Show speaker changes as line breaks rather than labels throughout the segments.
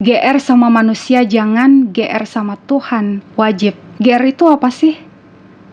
GR sama manusia jangan, GR sama Tuhan wajib. GR itu apa sih?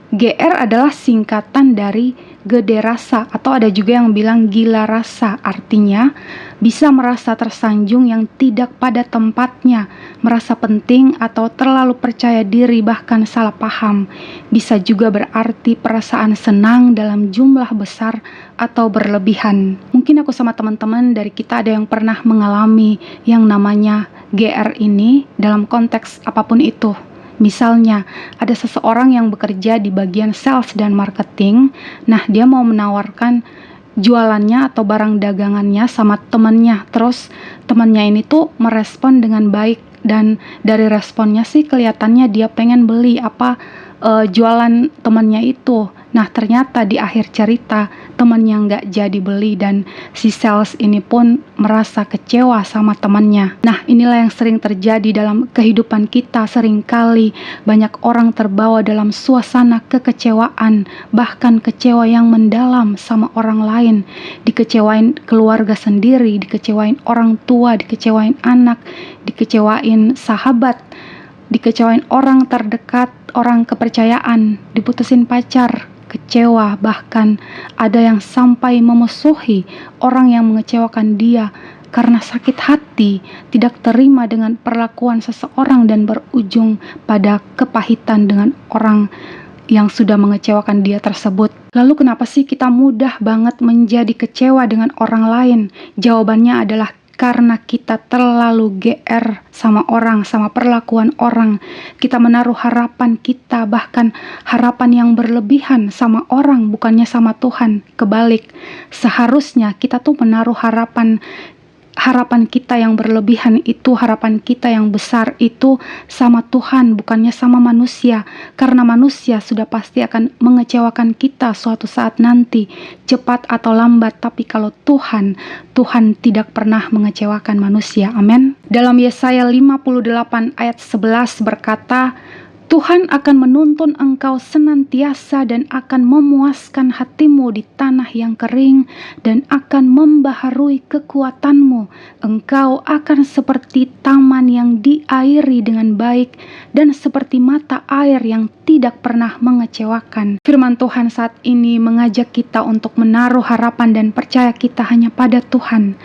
GR adalah singkatan dari gede rasa, atau ada juga yang bilang gila rasa. Artinya bisa merasa tersanjung yang tidak pada tempatnya, merasa penting atau terlalu percaya diri, bahkan salah paham. Bisa juga berarti perasaan senang dalam jumlah besar atau berlebihan. Mungkin aku sama teman-teman dari kita ada yang pernah mengalami yang namanya GR ini dalam konteks apapun itu. Misalnya, ada seseorang yang bekerja di bagian sales dan marketing. Nah, dia mau menawarkan jualannya atau barang dagangannya sama temannya. Terus temannya ini tuh merespon dengan baik, dan dari responnya sih kelihatannya dia pengen beli jualan temannya itu. Nah, ternyata di akhir cerita temannya nggak jadi beli, dan si sales ini pun merasa kecewa sama temannya. Nah, inilah yang sering terjadi dalam kehidupan kita. Seringkali banyak orang terbawa dalam suasana kekecewaan, bahkan kecewa yang mendalam sama orang lain. Dikecewain keluarga sendiri, dikecewain orang tua, dikecewain anak, dikecewain sahabat, dikecewain orang terdekat, orang kepercayaan, diputusin pacar, kecewa, bahkan ada yang sampai memusuhi orang yang mengecewakan dia karena sakit hati, tidak terima dengan perlakuan seseorang dan berujung pada kepahitan dengan orang yang sudah mengecewakan dia tersebut. Lalu kenapa sih kita mudah banget menjadi kecewa dengan orang lain? Jawabannya adalah karena kita terlalu GR sama orang, sama perlakuan orang. Kita menaruh harapan kita, bahkan harapan yang berlebihan sama orang, bukannya sama Tuhan. Kebalik, seharusnya kita tuh menaruh harapan kita yang berlebihan itu, harapan kita yang besar itu sama Tuhan, bukannya sama manusia. Karena manusia sudah pasti akan mengecewakan kita suatu saat nanti, cepat atau lambat. Tapi kalau Tuhan tidak pernah mengecewakan manusia. Amin. Dalam Yesaya 58 ayat 11 berkata, Tuhan akan menuntun engkau senantiasa dan akan memuaskan hatimu di tanah yang kering dan akan membaharui kekuatanmu. Engkau akan seperti taman yang diairi dengan baik dan seperti mata air yang tidak pernah mengecewakan. Firman Tuhan saat ini mengajak kita untuk menaruh harapan dan percaya kita hanya pada Tuhan.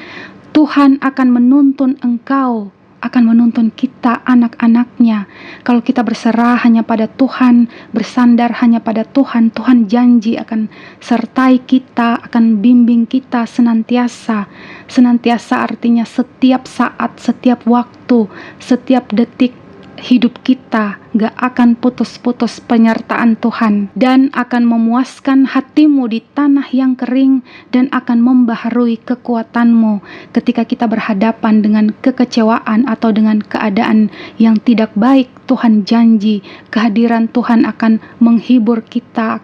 Tuhan akan menuntun engkau, akan menuntun kita, anak-anaknya. Kalau kita berserah hanya pada Tuhan, bersandar hanya pada Tuhan, Tuhan janji akan sertai kita, akan bimbing kita senantiasa. Senantiasa artinya setiap saat, setiap waktu, setiap detik hidup kita gak akan putus-putus penyertaan Tuhan, dan akan memuaskan hatimu di tanah yang kering dan akan membaharui kekuatanmu. Ketika kita berhadapan dengan kekecewaan atau dengan keadaan yang tidak baik, Tuhan janji kehadiran Tuhan akan menghibur kita,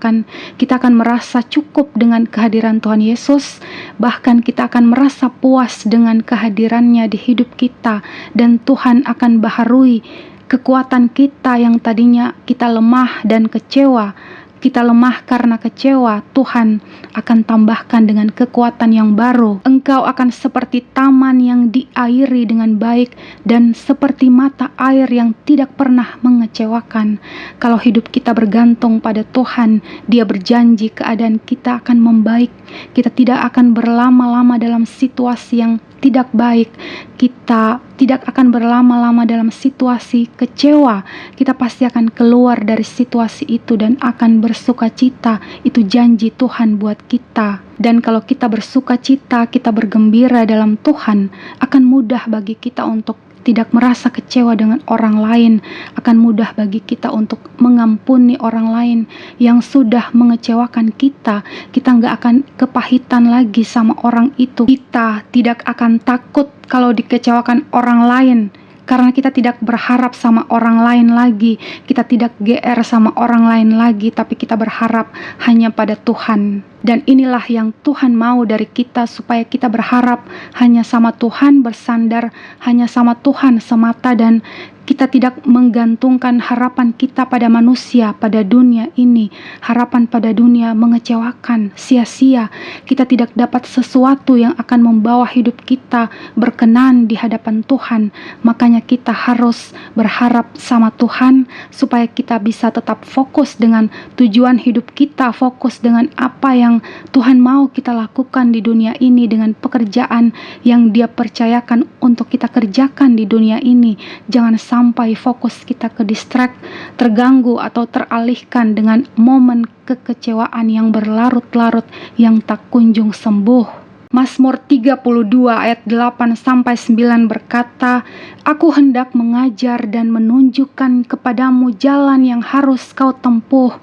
kita akan merasa cukup dengan kehadiran Tuhan Yesus, bahkan kita akan merasa puas dengan kehadirannya di hidup kita, dan Tuhan akan baharui kekuatan kita yang tadinya kita lemah dan kecewa. Kita lemah karena kecewa, Tuhan akan tambahkan dengan kekuatan yang baru. Engkau akan seperti taman yang diairi dengan baik dan seperti mata air yang tidak pernah mengecewakan. Kalau hidup kita bergantung pada Tuhan, Dia berjanji keadaan kita akan membaik. Kita tidak akan berlama-lama dalam situasi yang tidak baik. Kita tidak akan berlama-lama dalam situasi kecewa. Kita pasti akan keluar dari situasi itu dan akan bersuka cita. Itu janji Tuhan buat kita. Dan kalau kita bersuka cita, kita bergembira dalam Tuhan, akan mudah bagi kita untuk tidak merasa kecewa dengan orang lain. Akan mudah bagi kita untuk mengampuni orang lain yang sudah mengecewakan kita. Kita nggak akan kepahitan lagi sama orang itu. Kita tidak akan takut kalau dikecewakan orang lain, karena kita tidak berharap sama orang lain lagi. Kita tidak GR sama orang lain lagi, tapi kita berharap hanya pada Tuhan. Dan inilah yang Tuhan mau dari kita, supaya kita berharap hanya sama Tuhan, bersandar hanya sama Tuhan semata, dan Kita tidak menggantungkan harapan kita pada manusia, pada dunia ini. Harapan pada dunia mengecewakan, sia-sia. Kita tidak dapat sesuatu yang akan membawa hidup kita berkenan di hadapan Tuhan. Makanya kita harus berharap sama Tuhan supaya kita bisa tetap fokus dengan tujuan hidup kita, fokus dengan apa yang Tuhan mau kita lakukan di dunia ini, dengan pekerjaan yang Dia percayakan untuk kita kerjakan di dunia ini. Jangan sampai fokus kita ke distract, terganggu atau teralihkan dengan momen kekecewaan yang berlarut-larut yang tak kunjung sembuh. Mazmur 32 ayat 8-9 berkata, "Aku hendak mengajar dan menunjukkan kepadamu jalan yang harus kau tempuh.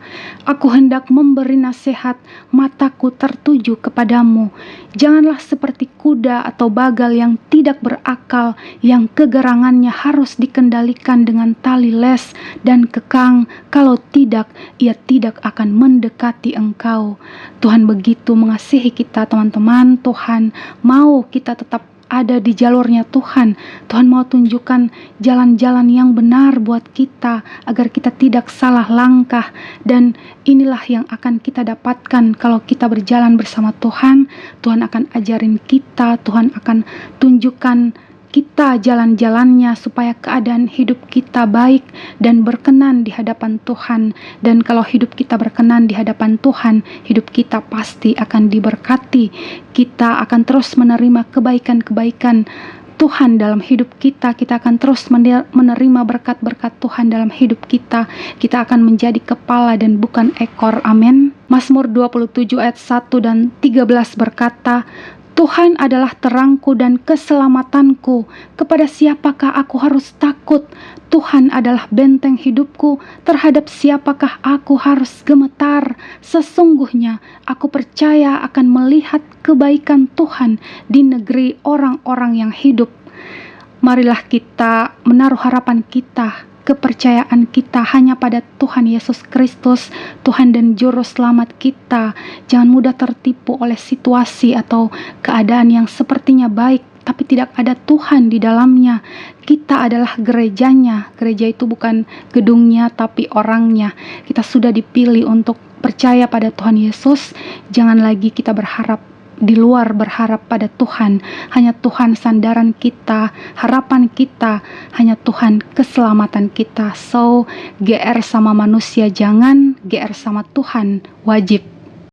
Aku hendak memberi nasihat, mataku tertuju kepadamu. Janganlah seperti kuda atau bagal yang tidak berakal, yang kegerangannya harus dikendalikan dengan tali les dan kekang. Kalau tidak, ia tidak akan mendekati engkau." Tuhan begitu mengasihi kita, teman-teman. Tuhan mau kita tetap ada di jalurnya Tuhan. Tuhan mau tunjukkan jalan-jalan yang benar buat kita agar kita tidak salah langkah. Dan inilah yang akan kita dapatkan kalau kita berjalan bersama Tuhan. Tuhan akan ajarin kita, Tuhan akan tunjukkan kita jalan-jalannya supaya keadaan hidup kita baik dan berkenan di hadapan Tuhan. Dan kalau hidup kita berkenan di hadapan Tuhan, hidup kita pasti akan diberkati. Kita akan terus menerima kebaikan-kebaikan Tuhan dalam hidup kita. Kita akan terus menerima berkat-berkat Tuhan dalam hidup kita. Kita akan menjadi kepala dan bukan ekor. Amin. Mazmur 27 ayat 1 dan 13 berkata, "Tuhan adalah terangku dan keselamatanku. Kepada siapakah aku harus takut? Tuhan adalah benteng hidupku. Terhadap siapakah aku harus gemetar? Sesungguhnya aku percaya akan melihat kebaikan Tuhan di negeri orang-orang yang hidup." Marilah kita menaruh harapan kita, kepercayaan kita hanya pada Tuhan Yesus Kristus, Tuhan dan Juru Selamat kita. Jangan mudah tertipu oleh situasi atau keadaan yang sepertinya baik, tapi tidak ada Tuhan di dalamnya. Kita adalah gerejanya. Gereja itu bukan gedungnya, tapi orangnya. Kita sudah dipilih untuk percaya pada Tuhan Yesus. Jangan lagi kita berharap di luar, berharap pada Tuhan. Hanya Tuhan sandaran kita, harapan kita, hanya Tuhan keselamatan kita. So, GR sama manusia jangan, GR sama Tuhan wajib.